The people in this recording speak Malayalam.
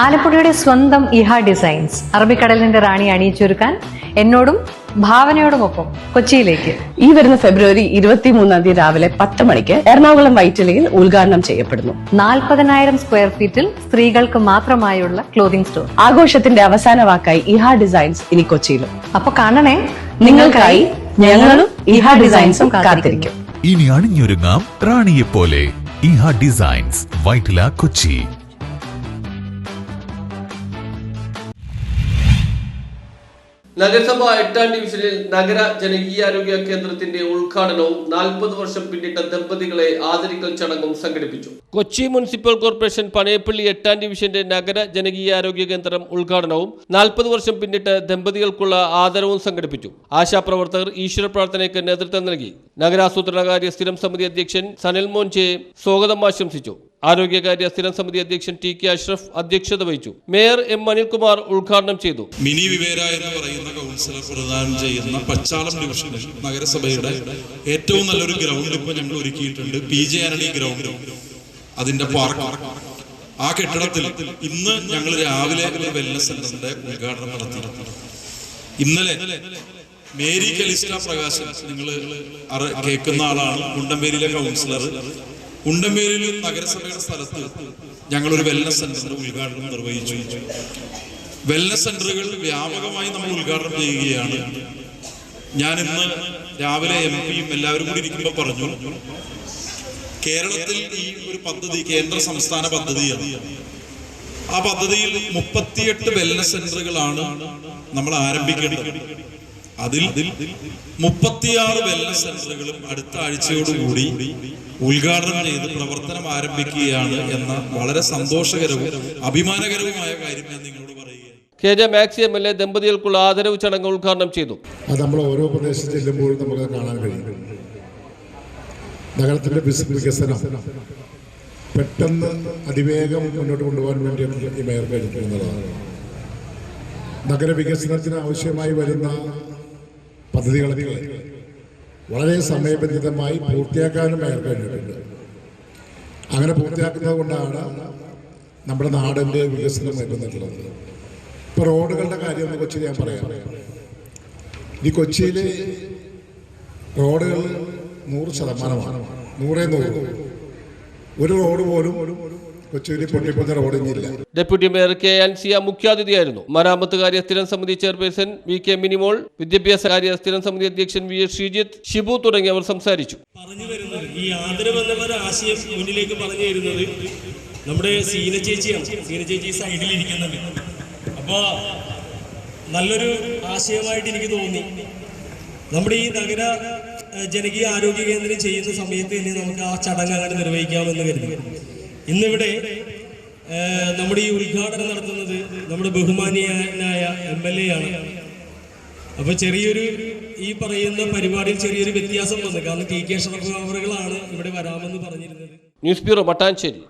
ആലപ്പുഴയുടെ സ്വന്തം ഇഹ ഡിസൈൻസ് അറബിക്കടലിന്റെ റാണി അണിയിച്ചൊരുക്കാൻ എന്നോടും ഭാവനയോടുമൊപ്പം കൊച്ചിയിലേക്ക് ഈ വരുന്ന ഫെബ്രുവരി 23 രാവിലെ 10 മണിക്ക് എറണാകുളം വൈറ്റിലയിൽ ഉദ്ഘാടനം ചെയ്യപ്പെടുന്നു. 40,000 സ്ക്വയർ ഫീറ്റിൽ സ്ത്രീകൾക്ക് മാത്രമായുള്ള ക്ലോതിംഗ് സ്റ്റോർ. ആഘോഷത്തിന്റെ അവസാന വാക്കായി ഇഹ ഡിസൈൻസ് ഇനി കൊച്ചിയിലും. അപ്പൊ കാണണേ, നിങ്ങൾക്കായി ഞങ്ങളും ഇഹ ഡിസൈൻസും കാത്തിരിക്കും. ഇനി അണിഞ്ഞൊരുങ്ങാം റാണിയെ പോലെ. ഇഹ ഡിസൈൻസ്, വൈറ്റില, കൊച്ചി. നഗരസഭ 8ാം ഡിവിഷനിൽ നഗര ജനകീയാരോഗ്യ കേന്ദ്രത്തിന്റെ ഉദ്ഘാടനവും 40 വർഷം പിന്നിട്ട ദമ്പതികളെ ആദരിക്കൽ ചടങ്ങും സംഘടിപ്പിച്ചു. കൊച്ചി മുനിസിപ്പൽ കോർപ്പറേഷൻ പനയപ്പള്ളി 8ാം ഡിവിഷന്റെ നഗര ജനകീയാരോഗ്യ കേന്ദ്രം ഉദ്ഘാടനവും 40 വർഷം പിന്നിട്ട് ദമ്പതികൾക്കുള്ള ആദരവും സംഘടിപ്പിച്ചു. ആശാപ്രവർത്തകർ ഈശ്വര പ്രാർത്ഥനയ്ക്ക് നേതൃത്വം നൽകി. നഗരാസൂത്രണകാര്യ സ്ഥിരം സമിതി അധ്യക്ഷൻ സനൽ മോൻചെ സ്വാഗതം ആശംസിച്ചു. ആരോഗ്യകാര്യ സ്ഥിരം സമിതി അധ്യക്ഷൻ ടി കെ അഷ്റഫ് അധ്യക്ഷത വഹിച്ചു. മേയർ എം അനിൽകുമാർ ഉദ്ഘാടനം ചെയ്തു. മിനി വിവേര എന്ന് പറയുന്ന കൗൺസിലർ പ്രദാനം ചെയ്യുന്ന പച്ചാളം ഡിവിഷനിൽ നഗരസഭയുടെ ഏറ്റവും നല്ലൊരു ഗ്രൗണ്ട് ഇപ്പോൾ ഞങ്ങൾ ഒരുക്കിയിട്ടുണ്ട്. PJ ആന്റണി ഗ്രൗണ്ട്, അതിന്റെ പാർക്ക്. ആ കെട്ടിടത്തിൽ ഇന്ന് ഞങ്ങൾ രാവിലെ ഒരു വെൽനസ് സെന്ററിന്റെ ഉദ്ഘാടനം നടത്തിയിരുന്നു. ഇന്നലെ മേരി കലിസ്റ്റ പ്രകാശൻ, നിങ്ങൾ കേൾക്കുന്ന ആളാണ്, കുണ്ടമ്പേരിയിലെ കൗൺസിലർ. കുണ്ടമ്പേരിയിൽ നഗരസഭയുടെ സ്ഥലത്ത് ഞങ്ങളൊരു വെൽനസ് സെന്ററിന്റെ ഉദ്ഘാടനം നിർവഹിച്ചു. വെൽനസ് സെന്ററുകൾ വ്യാപകമായി നമ്മൾ ഉദ്ഘാടനം ചെയ്യുകയാണ്. ഞാൻ ഇന്ന് രാവിലെ MP-യും എല്ലാവരും കൂടി ഇരിക്കുമ്പോൾ പറഞ്ഞു, കേരളത്തിൽ ഈ ഒരു പദ്ധതി കേന്ദ്ര സംസ്ഥാന പദ്ധതിയാണ്. ആ പദ്ധതിയിൽ 38 വെൽനസ് സെന്ററുകളാണ് നമ്മൾ ആരംഭിക്കേണ്ടത്. അതിൽ 36 വെൽനസ് സെന്ററുകളും അടുത്ത ആഴ്ചയോടുകൂടി ഉദ്ഘാടനം ചെയ്ത് പ്രവർത്തനം ആരംഭിക്കുകയാണ് എന്ന വളരെ സന്തോഷകരവും അഭിമാനകരവുമായ കാര്യം ഞാൻ നിങ്ങളോട് പറയുകയാണ്. KJ മാക്സി MLA ദമ്പതികൾക്കുള്ള ആദരവ് ചടങ്ങ് ഉദ്ഘാടനം ചെയ്തു. അത് നമ്മൾ ഓരോ പ്രദേശത്ത് ചെല്ലുമ്പോഴും നമുക്ക് കാണാൻ കഴിയും. നഗരത്തിന്റെ വികസനം പെട്ടെന്ന് അതിവേഗം മുന്നോട്ട് കൊണ്ടുപോകാൻ വേണ്ടിയാണ് ഈ മേയർ കഴിഞ്ഞിട്ടുള്ളതാണ്. നഗരവികസനത്തിന് ആവശ്യമായി വരുന്ന പദ്ധതികളൊക്കെ വളരെ സമയബന്ധിതമായി പൂർത്തിയാക്കാനും മേയർ കഴിഞ്ഞിട്ടുണ്ട്. അങ്ങനെ പൂർത്തിയാക്കുന്നത് കൊണ്ടാണ് നമ്മുടെ നാടിൻ്റെ വികസനം വരുന്നിട്ടുള്ളത്. ഇപ്പോൾ റോഡുകളുടെ കാര്യം കൊച്ചിയിൽ ഞാൻ പറയാം. ഈ കൊച്ചിയിൽ റോഡുകൾ 100%, 100%. ഒരു റോഡ് പോലും കൊച്ചിയിൽ പൊട്ടിപ്പൊന്ന റോഡില്ല. ഡെപ്യൂട്ടി മേയർ കെ അൻസിയ മുഖ്യാതിഥിയായിരുന്നു. മരാമത്തുകാര്യ സ്ഥിരം സമിതി ചെയർപേഴ്സൺ VK മിനിമോൾ, വിദ്യാഭ്യാസ കാര്യ സ്ഥിരം സമിതി അധ്യക്ഷൻ VS ശ്രീജിത്ത്, ഷിബു തുടങ്ങിയവർ സംസാരിച്ചു. പറഞ്ഞു വരുന്നത് ഈ ആദരവ് എന്നുള്ള ആശയം മുന്നിലേക്ക് പറഞ്ഞു വരുന്നത് നമ്മുടെ സീന ചേച്ചിയാണ്. സീന ചേച്ചി സൈഡിലിരിക്കുന്നുണ്ട്. അപ്പോൾ നല്ലൊരു ആശയമായിട്ട് എനിക്ക് തോന്നി. നമ്മുടെ ഈ നഗര ജനകീയ ആരോഗ്യ കേന്ദ്രം ചെയ്യുന്ന സമയത്ത് തന്നെ നമുക്ക് ആ ചടങ്ങ് അങ്ങനെ നിർവഹിക്കാമെന്ന് കരുതി. ഇന്നിവിടെ നമ്മുടെ ഈ ഉദ്ഘാടനം നടത്തുന്നത് നമ്മുടെ ബഹുമാനീയനായ MLA ആണ്. അപ്പോൾ ചെറിയൊരു ഈ പറയുന്ന പരിപാടിയിൽ ചെറിയൊരു വ്യത്യാസം വന്നു. കാരണം TK അഷ്റഫ് അവറുകളാണ് ഇവിടെ വരാമെന്ന് പറഞ്ഞിരുന്നത്. News bureau, Mattancherry.